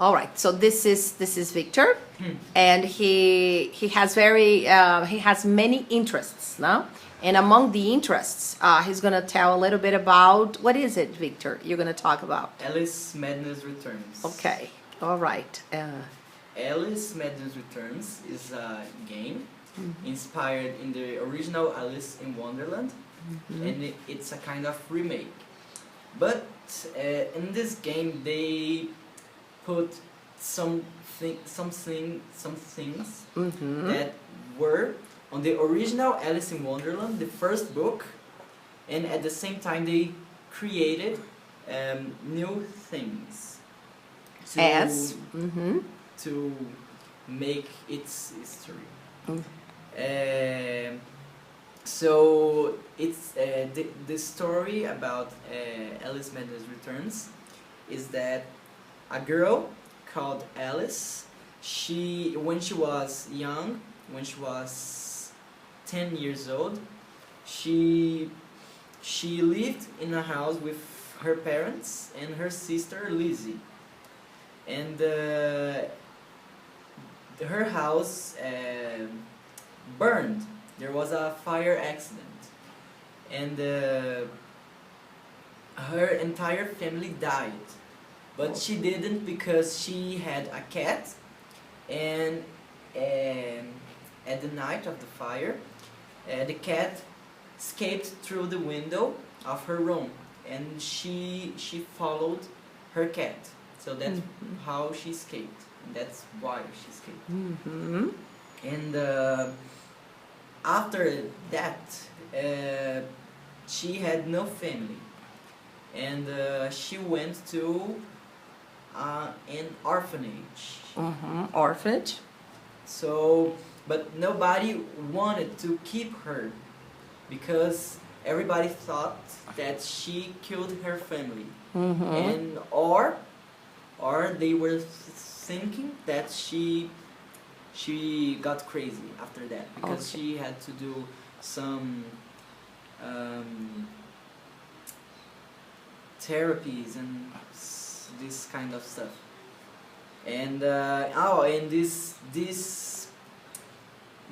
All right. So this is Victor, and he has he has many interests, no? And among the interests, he's gonna tell a little bit about what is it, Victor? You're gonna talk about. Alice Madness Returns. Okay. All right. Alice Madness Returns is a game inspired in the original Alice in Wonderland, and it's a kind of remake. But in this game, they put some things that were on the original Alice in Wonderland, the first book, and at the same time they created new things to make its history. So it's the story about Alice Madness Returns is that a girl called Alice, when she was young, when she was 10 years old, she lived in a house with her parents and her sister Lizzie, and her house burned. There was a fire accident, and her entire family died. But she didn't, because she had a cat, and at the night of the fire, the cat escaped through the window of her room, and she followed her cat. So that's how she escaped, and that's why she escaped. And after that, she had no family, and she went to an orphanage. Orphanage. So, but nobody wanted to keep her, because everybody thought that she killed her family, and or they were thinking that she got crazy after that, because she had to do some therapies and this kind of stuff. And and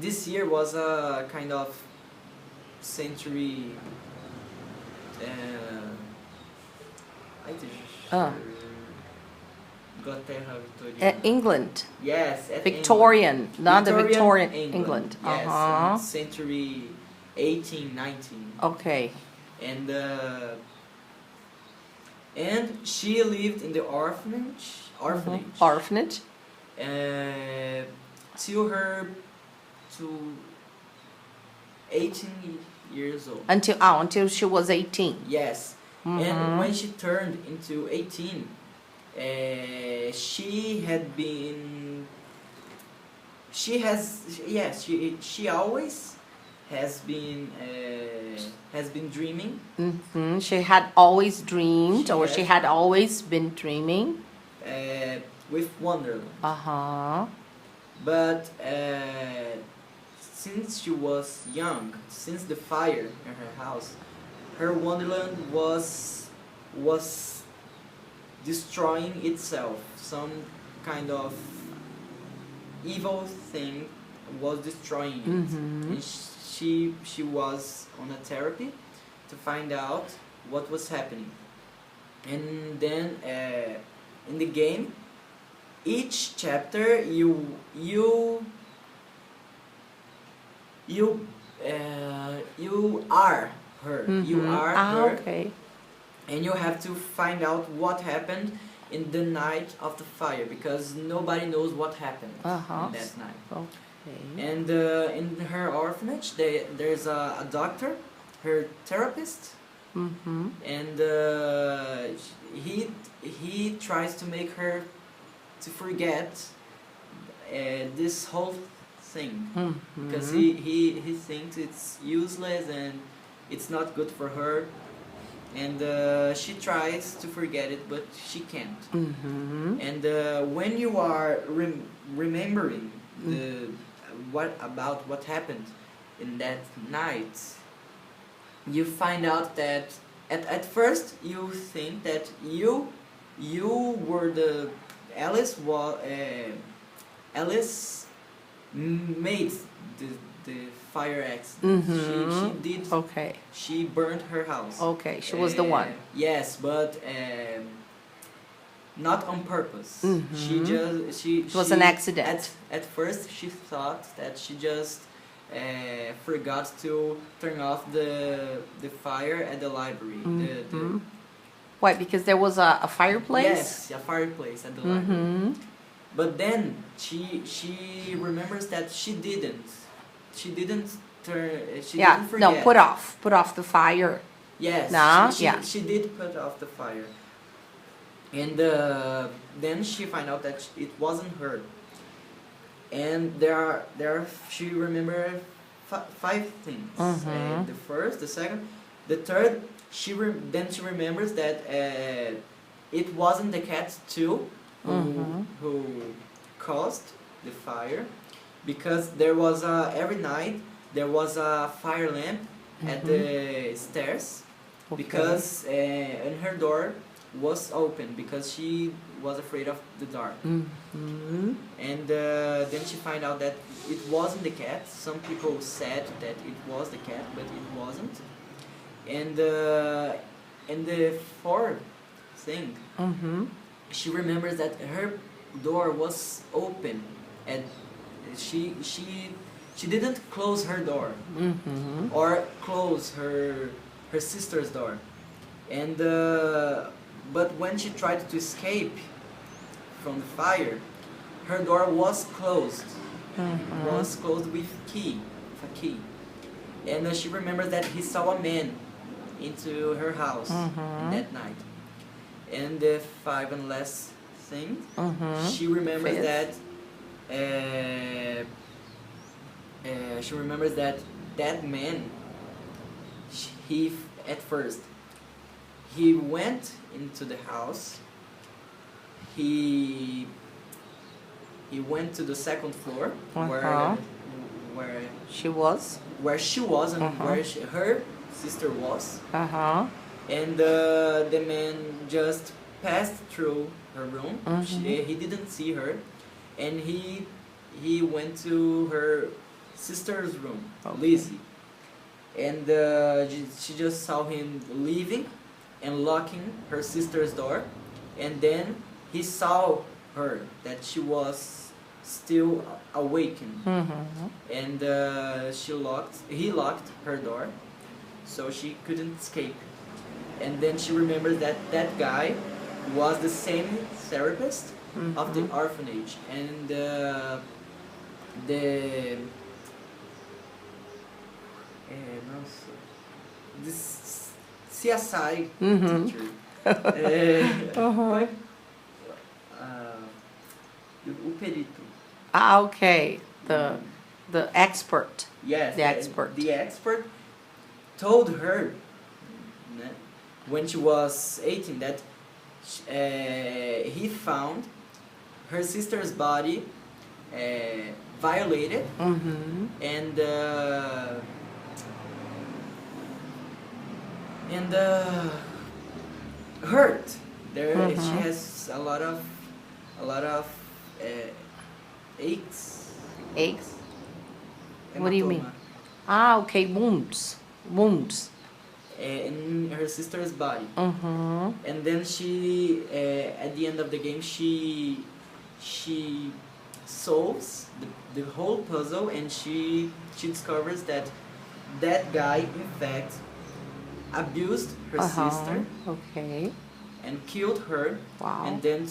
this year was a kind of century. Inglaterra, Victorian. England. Yes, at Victorian, England. not the Victorian England. England. Yes, century 18, 19. Okay. And she lived in the orphanage. Orphanage. To 18 years old. Until she was 18. Yes. And when she turned into 18, she always has been dreaming. She had always dreamed, she had always been dreaming with Wonderland. But since she was young, since the fire in her house, her Wonderland was destroying itself. Some kind of evil thing was destroying it. And she was on a therapy to find out what was happening. And then in the game, each chapter you are her. You are her. Okay. And you have to find out what happened in the night of the fire, because nobody knows what happened in that night. Okay. And in her orphanage, there's a doctor, her therapist, and he tries to make her to forget this whole thing, because he thinks it's useless and it's not good for her. And she tries to forget it, but she can't. And when you are remembering what happened in that night, you find out that at first you think that you were the Alice made the fire accident. She did. Okay. She burned her house. Okay. She was the one. Yes, but not on purpose. She just It was an accident. At first, she thought that she just forgot to turn off the fire at the library. Why? Because there was a fireplace? Yes, a fireplace at the library. But then she remembers that she didn't turn. She didn't forget. No, put off the fire. Yes, No? she did put off the fire. And then she find out that it wasn't her. And she remember 5 things. The first, the second, the third. Then she remembers that it wasn't the cat too who caused the fire, because there was every night there was a fire lamp at the stairs, because and her door was open because she was afraid of the dark. And then she find out that it wasn't the cat. Some people said that it was the cat, but it wasn't. And the fourth thing, she remembers that her door was open, and she didn't close her door or close her sister's door. And but when she tried to escape from the fire, her door was closed. Was closed with a key. And she remembers that he saw a man into her house that night. And the 5th and last thing, she remembers that man, at first he went into the house. He went to the 2nd floor where she was and where her sister was. And the man just passed through her room. He didn't see her, and he went to her sister's room, Lizzie. And she just saw him leaving and locking her sister's door. And then he saw her, that she was still awakened. And he locked her door, so she couldn't escape. And then she remembers that that guy was the same therapist of the orphanage, and this CSI teacher. O perito. Okay. The expert. Yes, the expert. The expert told her when she was 18 that he found her sister's body violated and hurt. She has a lot of aches. Aches? What do you mean? Hematoma. Okay, wounds. In her sister's body. And then she, at the end of the game, she solves the whole puzzle, and she discovers that guy, in fact, abused her sister. Okay. And killed her. Wow. And then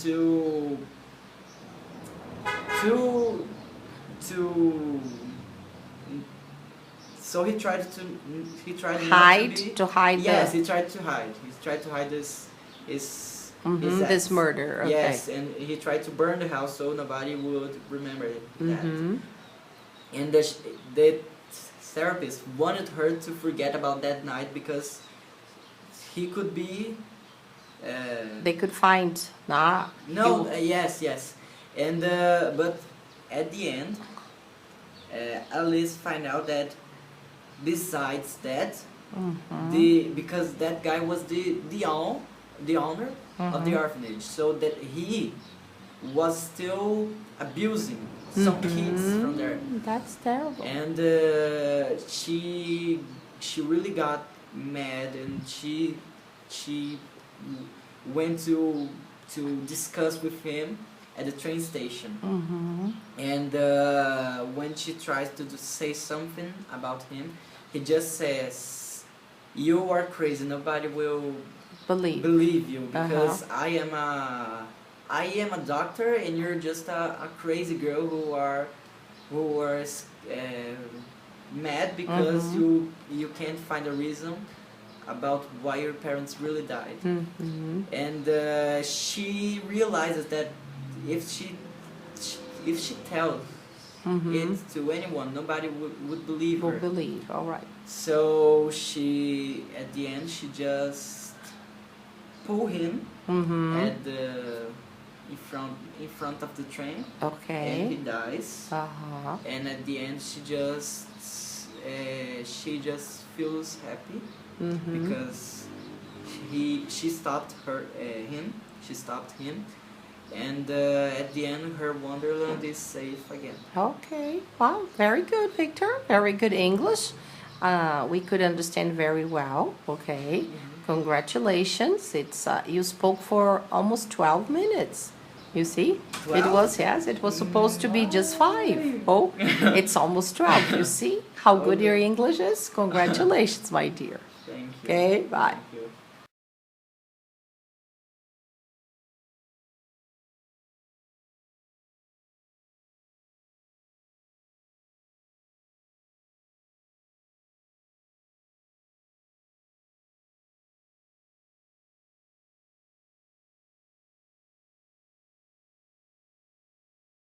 so he tried hide. Yes, he tried to hide. He tried to hide his this murder. Okay. Yes, and he tried to burn the house so nobody would remember that. And the therapist wanted her to forget about that night because he could be. They could find. Yes, and but at the end, Alice find out that besides that, because that guy was the owner of the orphanage, so that he was still abusing some kids from there. That's terrible. And she really got mad, and she went to discuss with him at the train station. And when she tries to say something about him, he just says, "You are crazy. Nobody will believe you because I am a doctor, and you're just a crazy girl who are mad because you can't find a reason about why your parents really died." And she realizes that if she tells it to anyone, nobody would believe her. Will believe. All right. So she, at the end, she just pull him at the in front of the train. Okay. And he dies. Uh-huh. And at the end, she just feels happy because she stopped him. She stopped him. And at the end, her wonderland is safe again. Okay. Wow. Very good, Victor. Very good English. We could understand very well. Okay. Congratulations. It's you spoke for almost 12 minutes. You see? 12? It was supposed to be just 5. Oh, it's almost 12. You see how good your English is? Congratulations, my dear. Thank you. Okay, bye.